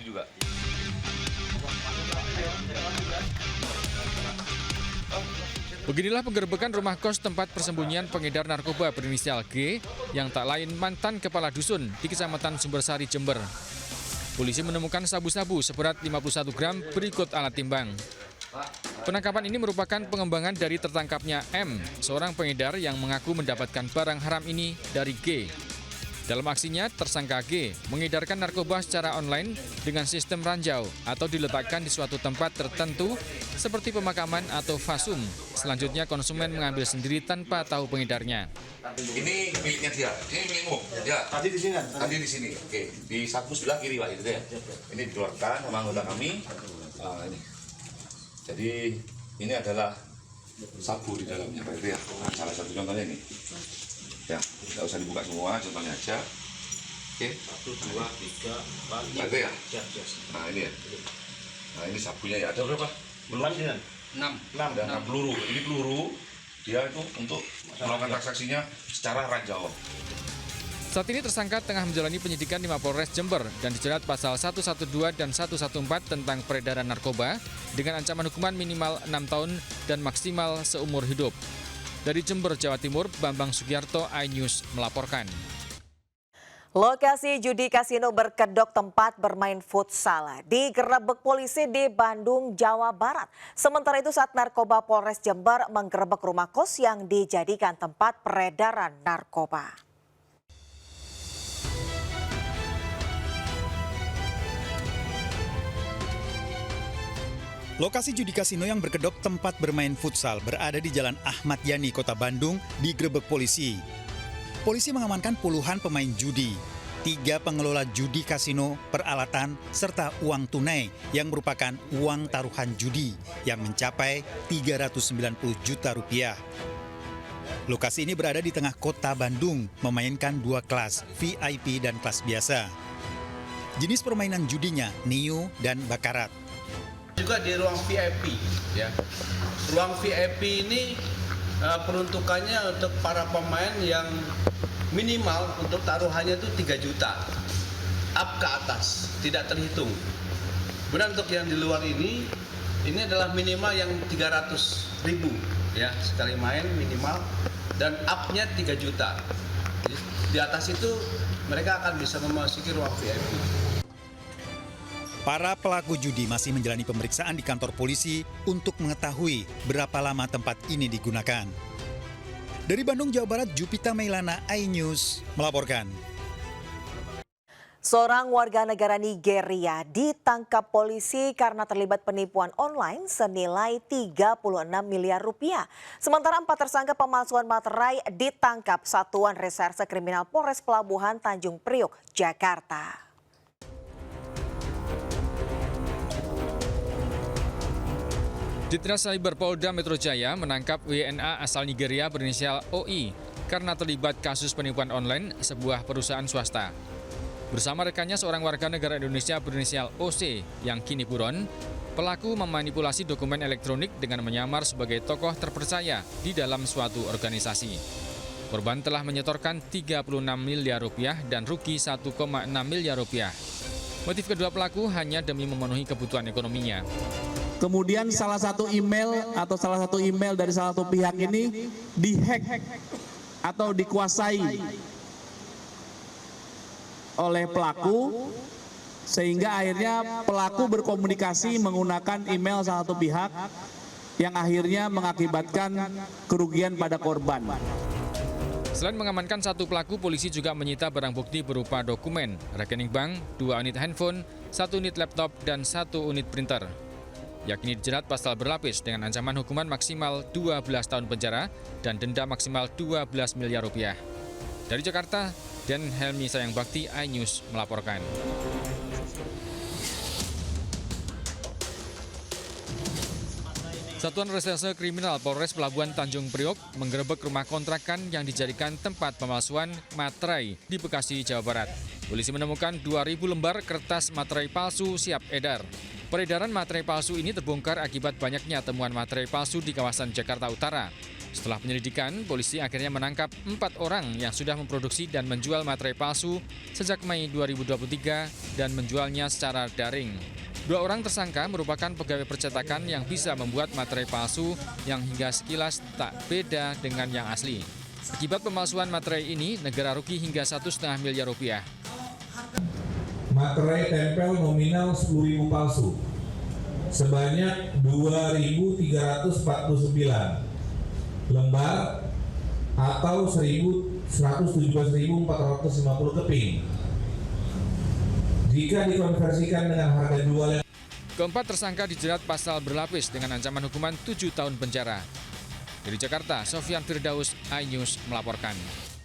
juga. Beginilah penggerbekan rumah kos tempat persembunyian pengedar narkoba berinisial G yang tak lain mantan kepala dusun di Kecamatan Sumbersari, Jember. Polisi menemukan sabu-sabu seberat 51 gram berikut alat timbang. Penangkapan ini merupakan pengembangan dari tertangkapnya M, seorang pengedar yang mengaku mendapatkan barang haram ini dari G. Dalam aksinya, tersangka G mengedarkan narkoba secara online dengan sistem ranjau atau diletakkan di suatu tempat tertentu seperti pemakaman atau fasum. Selanjutnya konsumen mengambil sendiri tanpa tahu pengedarnya. Ini miliknya dia, ini milikmu. Ya. Tadi di sini. Tadi di sini. Oke, di saku sebelah kiri Pak itu ya. Ini dikeluarkan sama anggota kami. Ini. Jadi ini adalah sabu di dalamnya Pak itu ya. Salah satu contohnya ini. Ya, nggak usah dibuka semua, contohnya aja. Oke. 1, 2, 3, 4, 5. Itu ya. Nah ini ya. Nah ini sabunya ya. Ada berapa? Belum. 6. Ada 6 peluru. Ini peluru. Dia itu untuk melakukan transaksinya secara ranjau. Saat ini tersangka tengah menjalani penyidikan di Mapolres Jember dan dijerat pasal 112 dan 114 tentang peredaran narkoba dengan ancaman hukuman minimal 6 tahun dan maksimal seumur hidup. Dari Jember, Jawa Timur, Bambang Sugiarto, iNews melaporkan. Lokasi judi kasino berkedok tempat bermain futsal digerebek polisi di Bandung, Jawa Barat. Sementara itu saat narkoba Polres Jember menggerebek rumah kos yang dijadikan tempat peredaran narkoba. Lokasi judi kasino yang berkedok tempat bermain futsal berada di Jalan Ahmad Yani, Kota Bandung, digerebek polisi. Polisi mengamankan puluhan pemain judi, 3 pengelola judi kasino, peralatan, serta uang tunai yang merupakan uang taruhan judi yang mencapai 390 juta rupiah. Lokasi ini berada di tengah kota Bandung, memainkan 2 kelas, VIP dan kelas biasa. Jenis permainan judinya, Neo dan Bakarat. Juga di ruang VIP, ya. Ruang VIP ini peruntukannya untuk para pemain yang minimal untuk taruhannya itu 3 juta up ke atas, tidak terhitung. Kemudian untuk yang di luar ini adalah minimal yang 300.000 ya sekali main minimal, dan up-nya 3 juta. Di atas itu mereka akan bisa memasuki ruang VIP. Para pelaku judi masih menjalani pemeriksaan di kantor polisi untuk mengetahui berapa lama tempat ini digunakan. Dari Bandung, Jawa Barat, Jupita Mailana, iNews melaporkan. Seorang warga negara Nigeria ditangkap polisi karena terlibat penipuan online senilai 36 miliar rupiah. Sementara 4 tersangka pemalsuan materai ditangkap Satuan Reserse Kriminal Polres Pelabuhan Tanjung Priok, Jakarta. Ditras Cyber Polda Metro Jaya menangkap WNA asal Nigeria berinisial OI karena terlibat kasus penipuan online sebuah perusahaan swasta. Bersama rekannya seorang warga negara Indonesia berinisial OC yang kini buron, pelaku memanipulasi dokumen elektronik dengan menyamar sebagai tokoh terpercaya di dalam suatu organisasi. Korban telah menyetorkan 36 miliar rupiah dan rugi 1,6 miliar rupiah. Motif kedua pelaku hanya demi memenuhi kebutuhan ekonominya. Kemudian salah satu email dari salah satu pihak ini dihack atau dikuasai oleh pelaku, sehingga akhirnya pelaku berkomunikasi menggunakan email salah satu pihak yang akhirnya mengakibatkan kerugian pada korban. Selain mengamankan 1 pelaku, polisi juga menyita barang bukti berupa dokumen, rekening bank, 2 unit handphone, 1 unit laptop, dan 1 unit printer. Yakni dijerat pasal berlapis dengan ancaman hukuman maksimal 12 tahun penjara dan denda maksimal 12 miliar rupiah. Dari Jakarta, Dan Helmi Sayang Bakti, iNews melaporkan. Satuan Reserse Kriminal Polres Pelabuhan Tanjung Priok menggerebek rumah kontrakan yang dijadikan tempat pemalsuan materai di Bekasi, Jawa Barat. Polisi menemukan 2.000 lembar kertas materai palsu siap edar. Peredaran materai palsu ini terbongkar akibat banyaknya temuan materai palsu di kawasan Jakarta Utara. Setelah penyelidikan, polisi akhirnya menangkap 4 orang yang sudah memproduksi dan menjual materai palsu sejak Mei 2023 dan menjualnya secara daring. 2 orang tersangka merupakan pegawai percetakan yang bisa membuat materai palsu yang hingga sekilas tak beda dengan yang asli. Akibat pemalsuan materai ini, negara rugi hingga 1,5 miliar rupiah. Materai tempel nominal 10.000 palsu sebanyak 2.349 lembar atau 117.450 keping. Jika dikonversikan dengan harga jual yang Keempat tersangka dijerat pasal berlapis dengan ancaman hukuman 7 tahun penjara. Dari Jakarta, Sofyan Firdaus, iNews melaporkan.